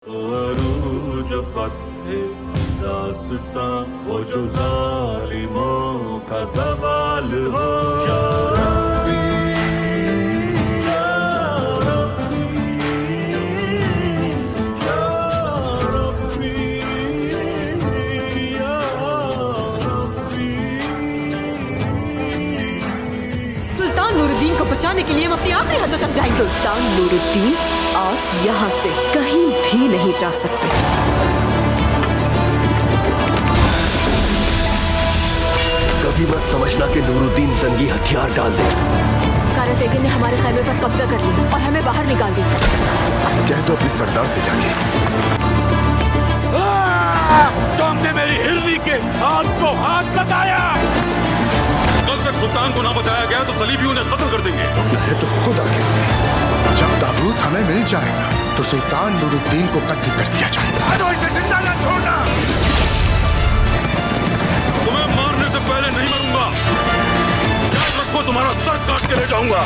अरूज फ़त्हे दास्तां वो जो ज़ालिमों का ज़वाल हो। या रब्बी, या रब्बी, या रब्बी, या रब्बी। सुल्तान नूरुद्दीन को बचाने के लिए हम अपनी आखिरी हदों तक जाएंगे। सुल्तान नूरुद्दीन आप यहाँ से कहीं भी नहीं जा सकते। कभी मत समझना कि नूरुद्दीन जंगी हथियार डाल दे। कारातेगी ने हमारे खैमे पर कब्जा कर लिया और हमें बाहर निकाल दिया। कह दो अपने सरदार से जाके। तुमने मेरी हिरनी के हाथ को हाथ लगाया। कल तक सुल्तान को ना बचाया गया तो सलीबियों ने कत्ल कर देंगे। है तो खुद आगे। जब ताबूत हमें मिल जाएगा तो सुल्तान नूरुद्दीन को कत्ल कर दिया जाएगा। इसे जिंदा न छोड़ना। तुम्हें मारने से पहले नहीं मरूंगा। याद रखो, तुम्हारा सर काट के ले जाऊंगा।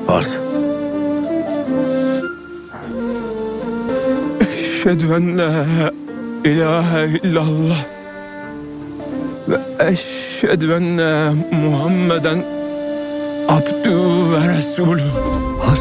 Pars. Eşhedü en la ilahe illallah ve eşhedü enne Muhammeden abdühü ve resulü. Pars.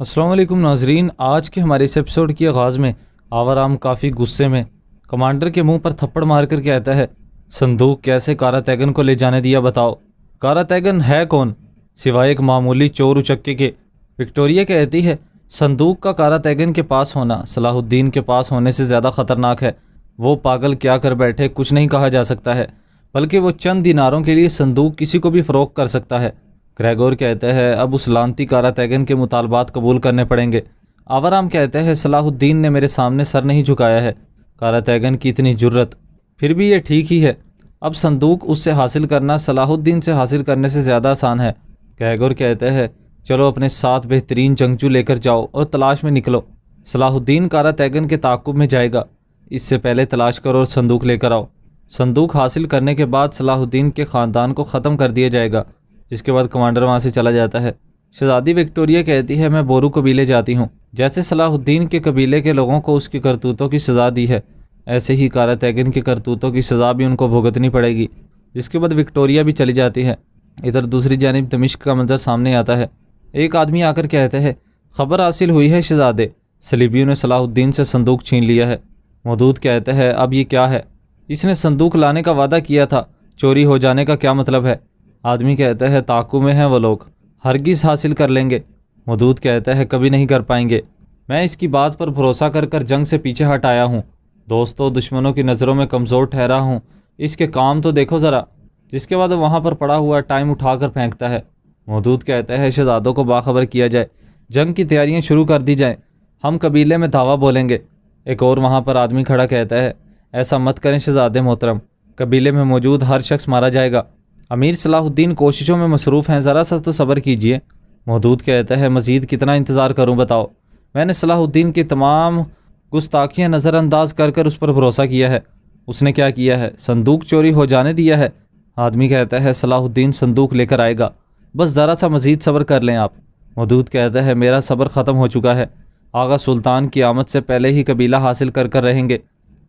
अस्सलाम वालेकुम नाजरीन। आज के हमारे इस एपिसोड के आगाज़ में आवाराम काफ़ी गुस्से में कमांडर के मुंह पर थप्पड़ मार कर कहता है, संदूक कैसे कारा तैगन को ले जाने दिया बताओ। कारा तैगन है कौन सिवाय एक मामूली चोर उचक्के के। विक्टोरिया कहती है, संदूक का कारा तैगन के पास होना सलाहुद्दीन के पास होने से ज़्यादा ख़तरनाक है। वो पागल क्या कर बैठे कुछ नहीं कहा जा सकता है, बल्कि वो चंद दिनारों के लिए संदूक किसी को भी फ़रोख्त कर सकता है। ग्रेगोर कहते हैं, अब उस लानती कारा तैगन के मुतालबात कबूल करने पड़ेंगे। आवाराम कहते हैं, सलाहुद्दीन ने मेरे सामने सर नहीं झुकाया है। कारा तैगन की इतनी जुर्रत, फिर भी ये ठीक ही है। अब संदूक उससे हासिल करना सलाहुद्दीन से हासिल करने से ज़्यादा आसान है। ग्रेगोर कहते हैं, चलो अपने 7 बेहतरीन जंगजू लेकर जाओ और तलाश में निकलो। सलाहुद्दीन कारा तैगन के ताक़ुब में जाएगा। इससे पहले तलाश करो और संदूक लेकर आओ। संदूक हासिल करने के बाद सलाहुद्दीन के ख़ानदान को ख़त्म कर दिया जाएगा। जिसके बाद कमांडर वहाँ से चला जाता है। शहज़ादी विक्टोरिया कहती है, मैं बोरू कबीले जाती हूँ। जैसे सलाहुद्दीन के कबीले के लोगों को उसकी करतूतों की सज़ा दी है, ऐसे ही कारा तैगन की करतूतों की सज़ा भी उनको भुगतनी पड़ेगी। जिसके बाद विक्टोरिया भी चली जाती है। इधर दूसरी जानिब दमिश्क का मंजर सामने आता है। एक आदमी आकर कहते हैं, खबर हासिल हुई है शहज़ादे, सलीबियों ने सलाहुद्दीन से संदूक छीन लिया है। मौदूद कहते हैं, अब ये क्या है? इसने संदूक लाने का वादा किया था, चोरी हो जाने का क्या मतलब है? आदमी कहता है, ताकू में हैं वो लोग, हरगिज़ हासिल कर लेंगे। मौदूद कहता है, कभी नहीं कर पाएंगे। मैं इसकी बात पर भरोसा कर कर जंग से पीछे हट आया हूँ। दोस्तों, दुश्मनों की नज़रों में कमज़ोर ठहरा हूँ, इसके काम तो देखो ज़रा। जिसके बाद वहाँ पर पड़ा हुआ टाइम उठाकर फेंकता है। मौदूद कहता है, शहज़ादों को बाखबर किया जाए, जंग की तैयारियाँ शुरू कर दी जाएँ, हम कबीले में दावा बोलेंगे। एक और वहाँ पर आदमी खड़ा कहता है, ऐसा मत करें शहज़ादे मोहतरम, कबीले में मौजूद हर शख्स मारा जाएगा। अमीर सलाहुद्दीन कोशिशों में मसरूफ़ हैं, ज़रा सा तो सब्र कीजिए। मौदूद कहता है, मज़ीद कितना इंतज़ार करूँ बताओ? मैंने सलाहुद्दीन की तमाम गुस्ताखियाँ नज़रअंदाज कर कर उस पर भरोसा किया है। उसने क्या किया है? संदूक चोरी हो जाने दिया है। आदमी कहता है, सलाहुद्दीन संदूक लेकर आएगा, बस ज़रा सा मज़ीद सब्र कर लें आप। मौदूद कहता है, मेरा सब्र ख़त्म हो चुका है। आगा सुल्तान की आमद से पहले ही कबीला हासिल कर कर रहेंगे।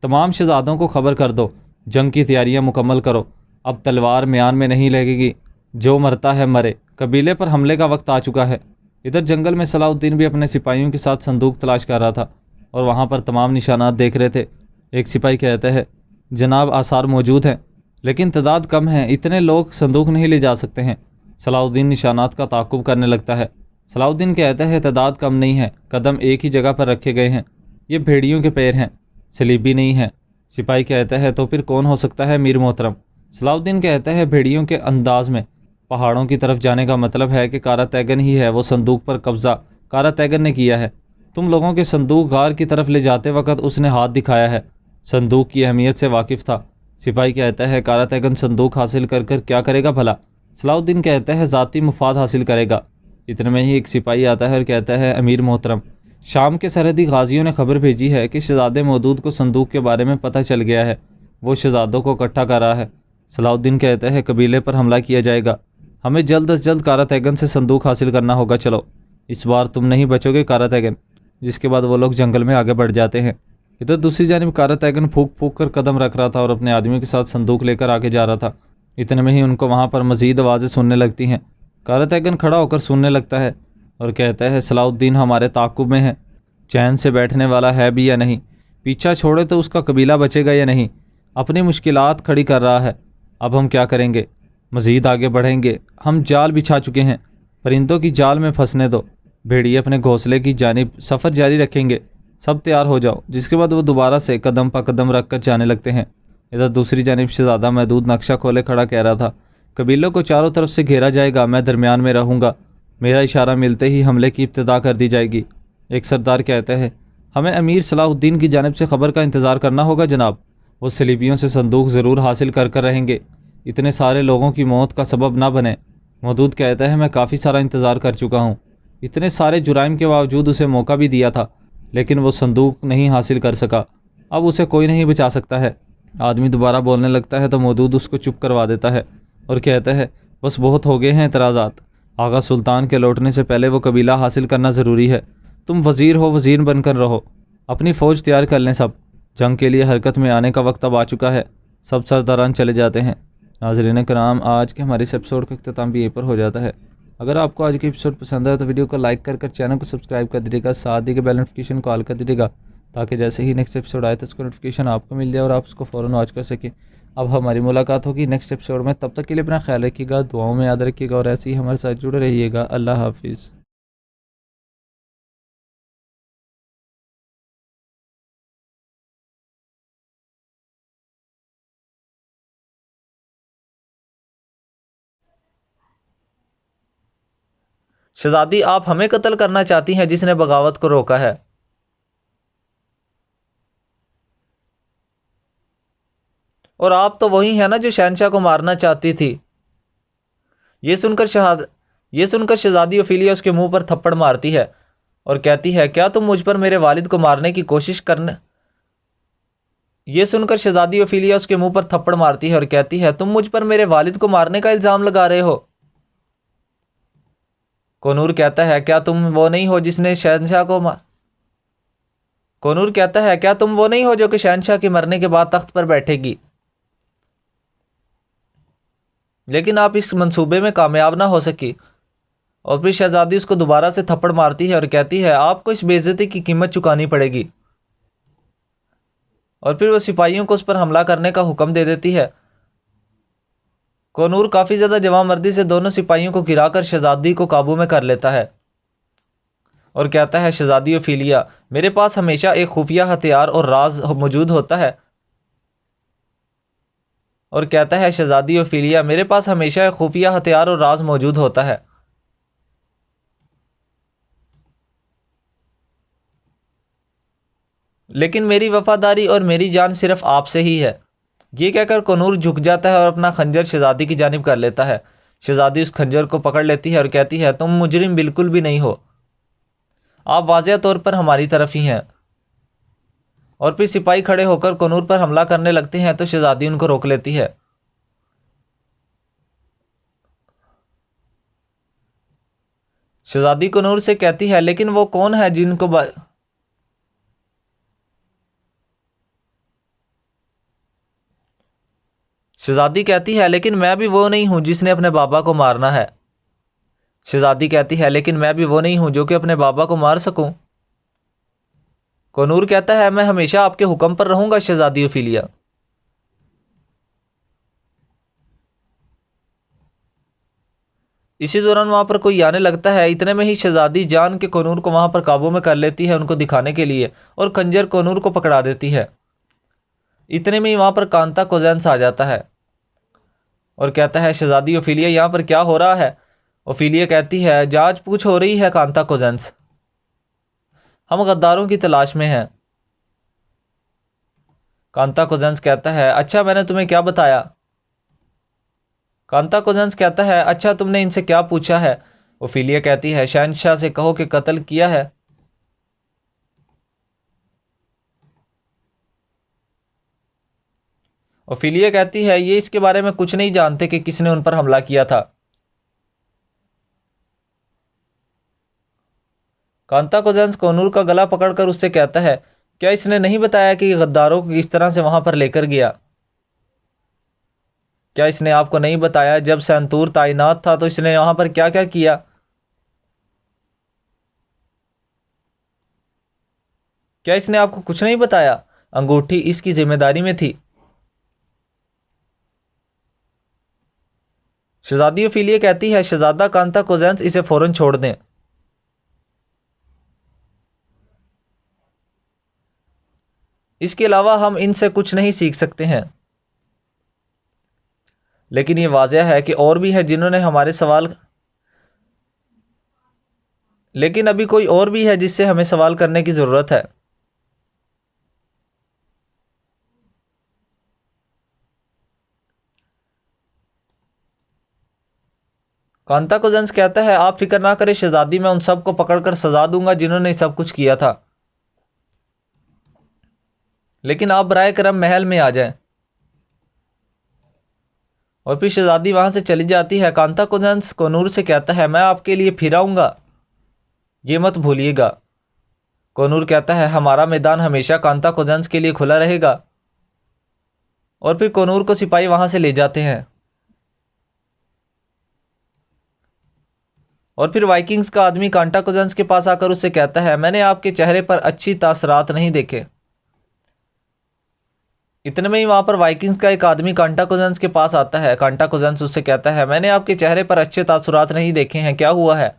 तमाम शहज़ादों को खबर कर दो, जंग की तैयारियां मुकम्मल करो। अब तलवार म्यान में नहीं लगेगी, जो मरता है मरे। कबीले पर हमले का वक्त आ चुका है। इधर जंगल में सलाहुद्दीन भी अपने सिपाहियों के साथ संदूक तलाश कर रहा था और वहाँ पर तमाम निशानात देख रहे थे। एक सिपाही कहता है, जनाब आसार मौजूद हैं, लेकिन तादाद कम है, इतने लोग संदूक नहीं ले जा सकते हैं। सलाहुद्दीन निशानात का ताक़ुब करने लगता है। सलाहुद्दीन कहता है, तादाद कम नहीं है, कदम एक ही जगह पर रखे गए हैं, ये भेड़ियों के पैर हैं, सलीबी नहीं है। सिपाही कहता है, तो फिर कौन हो सकता है मीर मोहतरम? सलाहुद्दीन कहता है, भेड़ियों के अंदाज में पहाड़ों की तरफ जाने का मतलब है कि कारा तैगन ही है, वो संदूक पर कब्ज़ा कारा तैगन ने किया है। तुम लोगों के संदूक गार की तरफ ले जाते वक्त उसने हाथ दिखाया है, संदूक की अहमियत से वाकिफ़ था। सिपाही कहता है, कारा तैगन संदूक हासिल कर कर क्या करेगा भला? सलाहुद्दीन कहता है, ज़ाती मुफाद हासिल करेगा। इतने में ही एक सिपाही आता है और कहता है, अमीर मोहतरम, शाम के सरहदी गाजियों ने खबर भेजी है कि शहज़ादे मौदूद को संदूक के बारे में पता चल गया है, वो शहज़ादों को इकट्ठा कर रहा है। सलाहुद्दीन कहता है, कबीले पर हमला किया जाएगा, हमें जल्द अज जल्द कारा तैगन से संदूक हासिल करना होगा। चलो, इस बार तुम नहीं बचोगे कारा तैगन। जिसके बाद वो लोग जंगल में आगे बढ़ जाते हैं। इधर दूसरी जानिब कारा तैगन फूक फूक कर कदम रख रहा था और अपने आदमियों के साथ संदूक लेकर आगे जा रहा था। इतने में ही उनको वहाँ पर मज़ीद आवाज़ें सुनने लगती हैं। कारा तैगन खड़ा होकर सुनने लगता है और कहता है, सलाहुद्दीन हमारे ताक़ुब में है, चैन से बैठने वाला है भी या नहीं, पीछा छोड़े तो उसका कबीला बचेगा या नहीं, अपनी मुश्किलात खड़ी कर रहा है। अब हम क्या करेंगे? मज़ीद आगे बढ़ेंगे, हम जाल बिछा चुके हैं, परिंदों की जाल में फंसने दो। भेड़िए अपने घोंसले की जानिब सफ़र जारी रखेंगे, सब तैयार हो जाओ। जिसके बाद वो दोबारा से कदम पर कदम रख कर जाने लगते हैं। इधर दूसरी जानिब शहज़ादा महदूद नक्शा खोले खड़ा कह रहा था, कबीलों को चारों तरफ से घेरा जाएगा, मैं दरमियान में रहूँगा, मेरा इशारा मिलते ही हमले की इब्तिदा कर दी जाएगी। एक सरदार कहता है, हमें अमीर सलाहुद्दीन की जानिब से ख़बर का इंतज़ार करना होगा जनाब, वो सलीबियों से संदूक ज़रूर हासिल कर कर रहेंगे, इतने सारे लोगों की मौत का सबब ना बने। मौदूद कहता है, मैं काफ़ी सारा इंतज़ार कर चुका हूँ, इतने सारे जुराइम के बावजूद उसे मौका भी दिया था, लेकिन वो संदूक नहीं हासिल कर सका, अब उसे कोई नहीं बचा सकता है। आदमी दोबारा बोलने लगता है तो मौदूद उसको चुप करवा देता है और कहता है, बस बहुत हो गए हैं एतराज़ात, आगा सुल्तान के लौटने से पहले वो कबीला हासिल करना ज़रूरी है। तुम वज़ीर हो, वज़ीर बनकर रहो, अपनी फ़ौज तैयार कर लें सब, जंग के लिए हरकत में आने का वक्त अब आ चुका है। सब सरदारान चले जाते हैं। नाज़रीन कराम, आज के हमारे इस एपिसोड का इख्तिताम भी यहीं पर हो जाता है। अगर आपको आज के एपिसोड पसंद आए तो वीडियो को लाइक कर चैनल को सब्सक्राइब कर दीजिएगा, साथ ही के बेल नोटिफिकेशन को ऑल कर दीजिएगा, ताकि जैसे ही नेक्स्ट एपिसोड आए तो उसको नोटिफिकेशन आपको मिल जाए और आप उसको फ़ौरन वॉच कर सकें। अब हमारी मुलाकात होगी नेक्स्ट एपिसोड में, तब तक के लिए अपना ख्याल रखिएगा, दुआओं में याद रखिएगा और ऐसे ही हमारे साथ जुड़े रहिएगा। अल्लाह हाफिज़। शहजादी, आप हमें कत्ल करना चाहती हैं जिसने बगावत को रोका है। और आप तो वही है ना जो शहनशाह को मारना चाहती थी। ये सुनकर शहजादी ओफिलिया उसके मुंह पर थप्पड़ मारती है और कहती है, क्या तुम मुझ पर मेरे वालिद को मारने की कोशिश करने ये सुनकर शहजादी ओफिलिया उसके मुंह पर थप्पड़ मारती है और कहती है, तुम मुझ पर मेरे वालिद को मारने का इल्जाम लगा रहे हो। कोनूर कहता है, क्या तुम वो नहीं हो जिसने शहंशाह को मार कोनूर कहता है, क्या तुम वो नहीं हो जो कि शहंशाह के मरने के बाद तख्त पर बैठेगी, लेकिन आप इस मंसूबे में कामयाब ना हो सकी। और फिर शहजादी उसको दोबारा से थप्पड़ मारती है और कहती है, आपको इस बेइज्जती की कीमत चुकानी पड़ेगी। और फिर वो सिपाहियों को उस पर हमला करने का हुक्म दे देती है। कोनूर काफ़ी ज़्यादा जवामर्दी से दोनों सिपाहियों को गिराकर शहजादी को काबू में कर लेता है और कहता है, शहजादी ओफिलिया, मेरे पास हमेशा एक खुफिया हथियार और राज मौजूद होता है। और कहता है, शहजादी ओफिलिया, मेरे पास हमेशा एक खुफिया हथियार और राज मौजूद होता है। लेकिन मेरी वफादारी और मेरी जान सिर्फ आपसे ही है। ये कहकर कोनूर झुक जाता है और अपना खंजर शहजादी की जानिब कर लेता है। शहजादी उस खंजर को पकड़ लेती है और कहती है, तुम मुजरिम बिल्कुल भी नहीं हो, आप वाज़ेह तौर पर हमारी तरफ ही हैं। और फिर सिपाही खड़े होकर कोनूर पर हमला करने लगते हैं तो शहजादी उनको रोक लेती है। शहजादी कोनूर से कहती है, लेकिन वो कौन है जिनको शहजादी कहती है, लेकिन मैं भी वो नहीं हूं जिसने अपने बाबा को मारना है। शहजादी कहती है, लेकिन मैं भी वो नहीं हूं जो कि अपने बाबा को मार सकूं। कोनूर कहता है, मैं हमेशा आपके हुक्म पर रहूंगा शहजादी ओफिलिया। इसी दौरान वहां पर कोई आने लगता है। इतने में ही शहजादी जान के कोनूर को वहां पर काबू में कर लेती है उनको दिखाने के लिए, और खंजर कोनूर को पकड़ा देती है। इतने में ही वहां पर कांता कोजेंस आ जाता है और कहता है, शहजादी ओफिलिया, यहाँ पर क्या हो रहा है। ओफिलिया कहती है, जांच पूछ हो रही है कांता कोजेंस, हम गद्दारों की तलाश में हैं। कांता कोजेंस कहता है, अच्छा मैंने तुम्हें क्या बताया। कांता कोजेंस कहता है, अच्छा तुमने इनसे क्या पूछा है। ओफिलिया कहती है, शहंशाह से कहो कि कत्ल किया है। ओफिलिया कहती है, ये इसके बारे में कुछ नहीं जानते कि किसने उन पर हमला किया था। कांता कोजेंस कोनूर का गला पकड़कर उससे कहता है, क्या इसने नहीं बताया कि गद्दारों को किस तरह से वहां पर लेकर गया। क्या इसने आपको नहीं बताया जब सैंतूर तैनात था तो इसने वहां पर क्या क्या किया। क्या इसने आपको कुछ नहीं बताया। अंगूठी इसकी जिम्मेदारी में थी। शहजादी ओफिलिया कहती है, शहजादा कांता कोजेंस, इसे फौरन छोड़ दें। इसके अलावा हम इनसे कुछ नहीं सीख सकते हैं। लेकिन ये वाज़ेह है कि और भी है जिन्होंने हमारे सवाल लेकिन अभी कोई और भी है जिससे हमें सवाल करने की ज़रूरत है। कांता कोजेंस कहता है, आप फिक्र ना करें शहजादी, मैं उन सब को पकड़कर सजा दूंगा जिन्होंने सब कुछ किया था, लेकिन आप बराए करम महल में आ जाएं। और फिर शहजादी वहां से चली जाती है। कांता कोजेंस कोनूर से कहता है, मैं आपके लिए फिर आऊंगा, ये मत भूलिएगा। कोनूर कहता है, हमारा मैदान हमेशा कांता कोजेंस के लिए खुला रहेगा। और फिर कोनूर को सिपाही वहां से ले जाते हैं। और फिर वाइकिंग्स का आदमी कांता कोजेंस के पास आकर उससे कहता है, मैंने आपके चेहरे पर अच्छी तासरात नहीं देखे। इतने में ही वहां पर वाइकिंग्स का एक आदमी कांता कोजेंस के पास आता है। कांता कोजेंस उससे कहता है, मैंने आपके चेहरे पर अच्छे तासुरात नहीं देखे हैं, क्या हुआ है।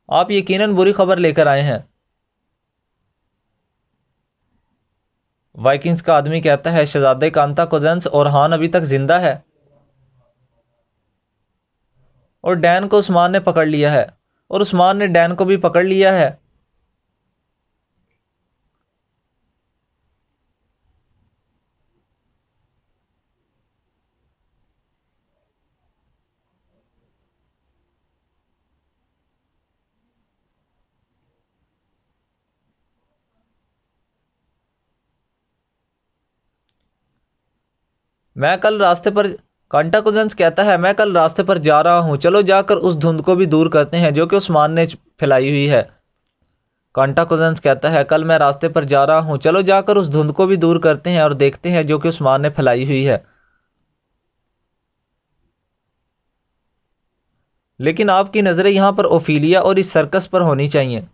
आप यकीनन बुरी खबर लेकर आए हैं। वाइकिंग्स का आदमी कहता है, शहजादे कांता कोजेंस और हान अभी तक जिंदा है और डैन को उस्मान ने पकड़ लिया है और उस्मान ने डैन को भी पकड़ लिया है। मैं कल रास्ते पर कांटा कुजेंस कहता है मैं कल रास्ते पर जा रहा हूँ, चलो जाकर उस धुंध को भी दूर करते हैं जो कि उस्मान ने फैलाई हुई है। कांटा कुजेंस कहता है कल मैं रास्ते पर जा रहा हूँ, चलो जाकर उस धुंध को भी दूर करते हैं और देखते हैं जो कि उस्मान ने फैलाई हुई है। लेकिन आपकी नज़रें यहाँ पर ओफीलिया और इस सर्कस पर होनी चाहिए।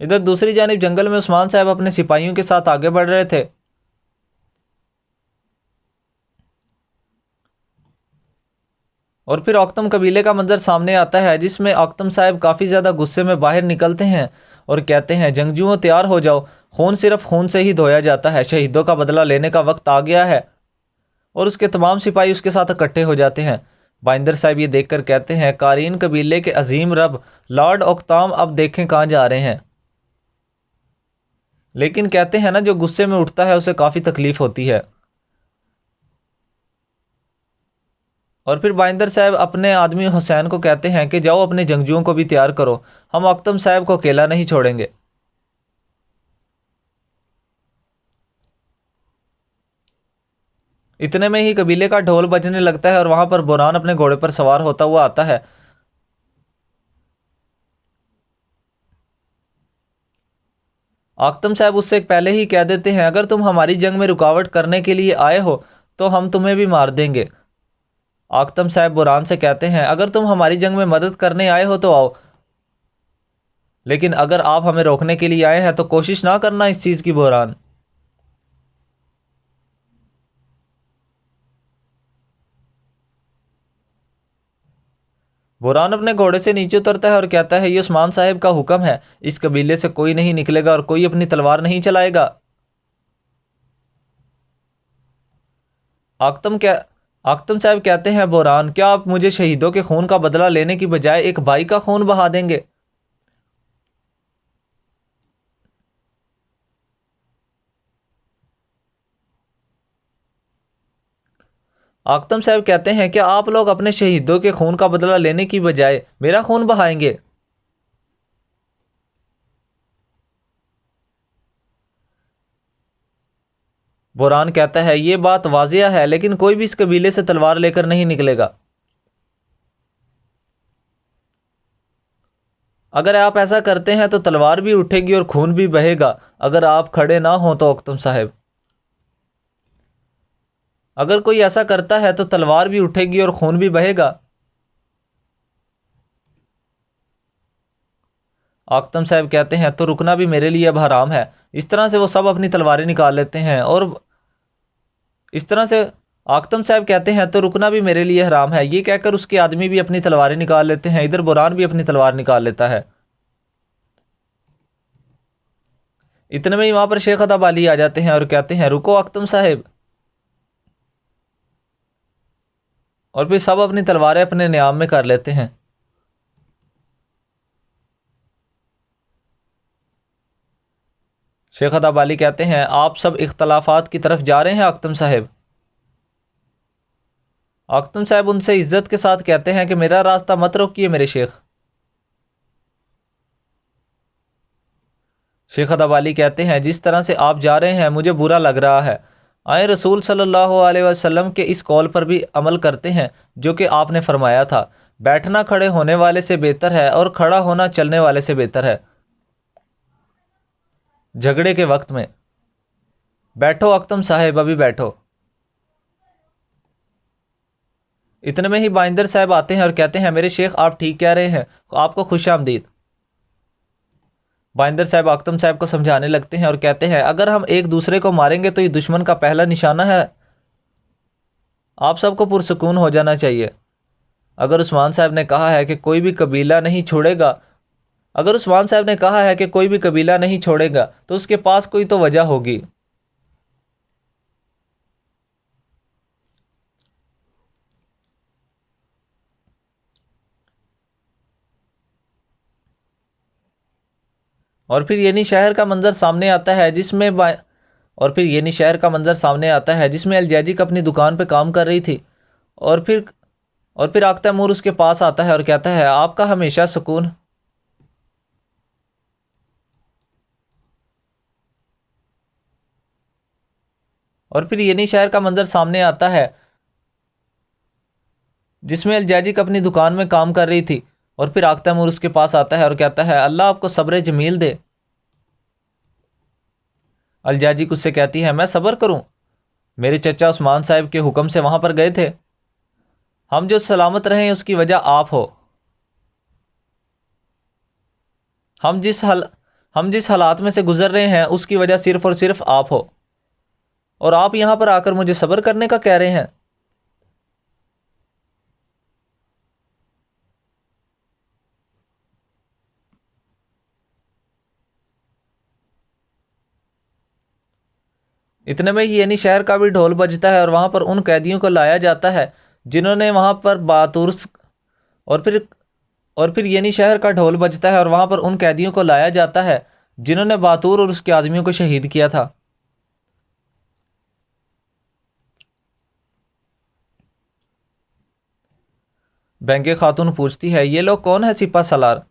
इधर दूसरी जानिब जंगल में उस्मान साहब अपने सिपाहियों के साथ आगे बढ़ रहे थे। और फिर औक्तम कबीले का मंजर सामने आता है जिसमें औक्तम साहब काफ़ी ज़्यादा गुस्से में बाहर निकलते हैं और कहते हैं जंगजुओं तैयार हो जाओ, खून सिर्फ खून से ही धोया जाता है, शहीदों का बदला लेने का वक्त आ गया है। और उसके तमाम सिपाही उसके साथ इकट्ठे हो जाते हैं। बाइंदर साहब ये देखकर कहते हैं कारीन कबीले के अजीम रब लॉर्ड औक्ताम अब देखें कहाँ जा रहे हैं। लेकिन कहते हैं ना जो गुस्से में उठता है उसे काफ़ी तकलीफ होती है। और फिर बाइंदर साहब अपने आदमी हुसैन को कहते हैं कि जाओ अपने जंगजुओं को भी तैयार करो, हम औक्तम साहब को अकेला नहीं छोड़ेंगे। इतने में ही कबीले का ढोल बजने लगता है और वहां पर बुरहान अपने घोड़े पर सवार होता हुआ आता है। औक्तम साहब उससे पहले ही कह देते हैं अगर तुम हमारी जंग में रुकावट करने के लिए आए हो तो हम तुम्हें भी मार देंगे। औक्तम साहब बुरहान से कहते हैं अगर तुम हमारी जंग में मदद करने आए हो तो आओ, लेकिन अगर आप हमें रोकने के लिए आए हैं तो कोशिश ना करना इस चीज़ की। बुरहान बुरहान अपने घोड़े से नीचे उतरता है और कहता है ये उस्मान साहब का हुक्म है, इस कबीले से कोई नहीं निकलेगा और कोई अपनी तलवार नहीं चलाएगा। औक्तम साहब कहते हैं बुरहान क्या आप मुझे शहीदों के खून का बदला लेने की बजाय एक भाई का खून बहा देंगे? औक्तम साहब कहते हैं क्या आप लोग अपने शहीदों के खून का बदला लेने की बजाय मेरा खून बहाएंगे? बुरहान कहता है ये बात वाजिया है, लेकिन कोई भी इस कबीले से तलवार लेकर नहीं निकलेगा। अगर आप ऐसा करते हैं तो तलवार भी उठेगी और खून भी बहेगा अगर आप खड़े ना हो तो। औक्तम साहब अगर कोई ऐसा करता है तो तलवार भी उठेगी और खून भी बहेगा। औक्तम साहब कहते हैं तो रुकना भी मेरे लिए अब हराम है। इस तरह से वो सब अपनी तलवारें निकाल लेते हैं और इस तरह से औक्तम साहब कहते हैं तो रुकना भी मेरे लिए हराम है। ये कहकर उसके आदमी भी अपनी तलवारें निकाल लेते हैं। इधर बुरहान भी अपनी तलवार निकाल लेता है। इतने में ही वहां पर शेख अताब अली आ जाते हैं और कहते हैं रुको औक्तम साहब। और फिर सब अपनी तलवारें अपने नियाम में कर लेते हैं। शेख अताब अली कहते हैं आप सब इख्तलाफात की तरफ जा रहे हैं औक्तम साहब। औक्तम साहब उनसे इज्जत के साथ कहते हैं कि मेरा रास्ता मत रोकिए मेरे शेख। शेख अताब अली कहते हैं जिस तरह से आप जा रहे हैं मुझे बुरा लग रहा है। आए रसूल सल्लल्लाहु अलैहि वसल्लम के इस कॉल पर भी अमल करते हैं जो कि आपने फरमाया था, बैठना खड़े होने वाले से बेहतर है और खड़ा होना चलने वाले से बेहतर है। झगड़े के वक्त में बैठो औक्तम साहब, अभी बैठो। इतने में ही बाइंदर साहब आते हैं और कहते हैं मेरे शेख आप ठीक कह रहे हैं, आपको खुश आमदीद। बाइंदर साहब औक्तम साहब को समझाने लगते हैं और कहते हैं अगर हम एक दूसरे को मारेंगे तो ये दुश्मन का पहला निशाना है। आप सबको पुरसुकून हो जाना चाहिए। अगर उस्मान साहब ने कहा है कि कोई भी कबीला नहीं छोड़ेगा तो उसके पास कोई तो वजह होगी। और फिर येनी शहर का मंजर सामने आता है जिसमें अलजैजिक अपनी दुकान पे काम कर रही थी। और फिर आख्ता तैमूर उसके पास आता है और कहता है आपका हमेशा सुकून। और फिर येनी शहर का मंजर सामने आता है जिसमें अलजाजिक अपनी दुकान में काम कर रही थी। और फिर आग तैमूर उसके पास आता है और कहता है अल्लाह आपको सब्र जमील दे। अलजाजिक उससे कहती है मैं सब्र करूं, मेरे चचा उस्मान साहब के हुक्म से वहां पर गए थे, हम जो सलामत रहे हैं उसकी वजह आप हो। हम जिस हालात में से गुजर रहे हैं उसकी वजह सिर्फ और सिर्फ आप हो, और आप यहां पर आकर मुझे सब्र करने का कह रहे हैं। इतने में ही यानी शहर का भी ढोल बजता है और वहां पर उन कैदियों को लाया जाता है जिन्होंने वहां पर बातुर्स और फिर यानी शहर का ढोल बजता है और वहां पर उन कैदियों को लाया जाता है जिन्होंने बातूर और उसके आदमियों को शहीद किया था। बैंके खातून पूछती है ये लोग कौन है सिपा सलार?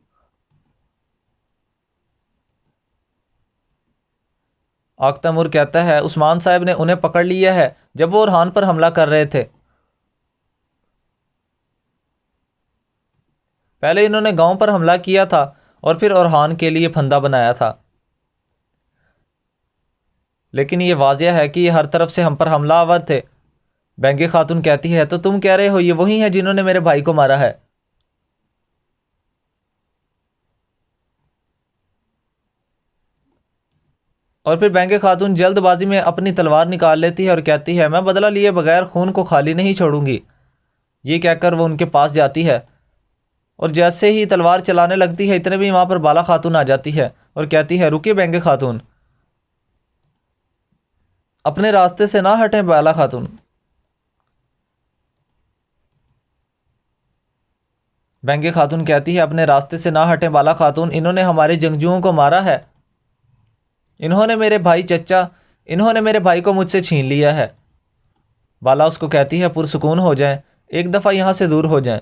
आग तैमूर कहता है उस्मान साहब ने उन्हें पकड़ लिया है जब वो ओरहान पर हमला कर रहे थे। पहले इन्होंने गांव पर हमला किया था और फिर ओरहान के लिए फंदा बनाया था, लेकिन ये वाज़ेह है कि ये हर तरफ से हम पर हमलावर थे। बैंगे खातून कहती है तो तुम कह रहे हो ये वही हैं जिन्होंने मेरे भाई को मारा है? और फिर बैंगे खातून जल्दबाजी में अपनी तलवार निकाल लेती है और कहती है मैं बदला लिए बगैर खून को खाली नहीं छोड़ूंगी। ये कहकर वो उनके पास जाती है और जैसे ही तलवार चलाने लगती है इतने भी वहाँ पर बाला खातून आ जाती है और कहती है रुकिए बैंगे खातून, अपने रास्ते से ना हटें बाला खातून। बैंगे खातून कहती है अपने रास्ते से ना हटें बाला खातून, इन्होंने हमारे जंगजुओं को मारा है, इन्होंने मेरे भाई को मुझसे छीन लिया है। बाला उसको कहती है पुरसुकून हो जाएं, एक दफ़ा यहाँ से दूर हो जाएं।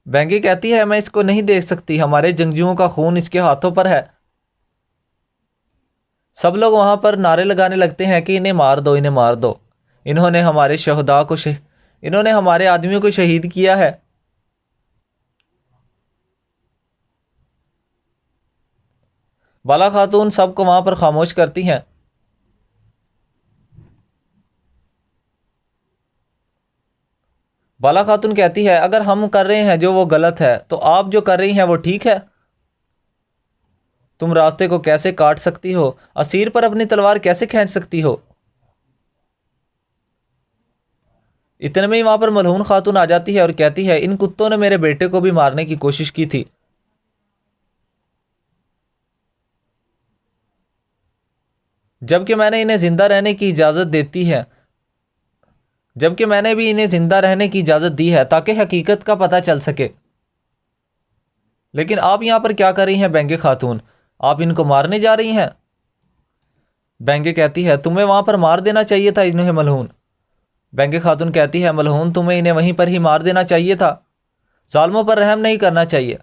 बैंगी कहती है मैं इसको नहीं देख सकती, हमारे जंगजुओं का खून इसके हाथों पर है। सब लोग वहां पर नारे लगाने लगते हैं कि इन्हें मार दो, इन्हें मार दो, इन्होंने हमारे शहदा को इन्होंने हमारे आदमियों को शहीद किया है। बाला खातून सबको वहां पर खामोश करती हैं। बाला खातून कहती है अगर हम कर रहे हैं जो वो गलत है तो आप जो कर रही हैं वो ठीक है। तुम रास्ते को कैसे काट सकती हो, असीर पर अपनी तलवार कैसे खींच सकती हो? इतने में ही वहां पर मलहून खातून आ जाती है और कहती है इन कुत्तों ने मेरे बेटे को भी मारने की कोशिश की थी, जबकि मैंने इन्हें जिंदा रहने की इजाज़त देती है, जबकि मैंने भी इन्हें जिंदा रहने की इजाज़त दी है ताकि हकीकत का पता चल सके। लेकिन आप यहाँ पर क्या कर रही हैं बैंगे खातून, आप इनको मारने जा रही हैं? बैंगे कहती है तुम्हें वहाँ पर मार देना चाहिए था इन्हें मलहून। बैंगे खातून कहती है मलहून तुम्हें इन्हें वहीं पर ही मार देना चाहिए था, जालिमों पर रहम नहीं करना चाहिए।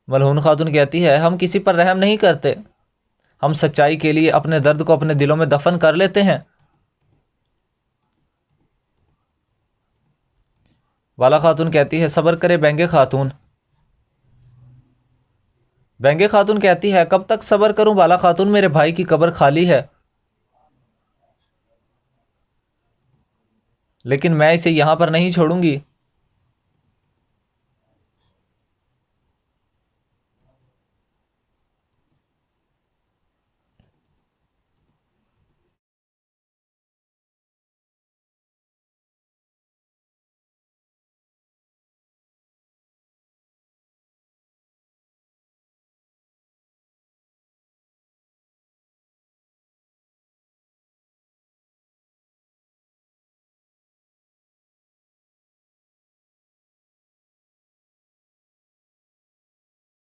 मलहून खातून कहती है हम किसी पर रहम नहीं करते, हम सच्चाई के लिए अपने दर्द को अपने दिलों में दफन कर लेते हैं। बाला खातून कहती है सब्र करे बैंगे खातून। बैंगे खातून कहती है कब तक सब्र करूं बाला खातून, मेरे भाई की कब्र खाली है, लेकिन मैं इसे यहां पर नहीं छोड़ूंगी।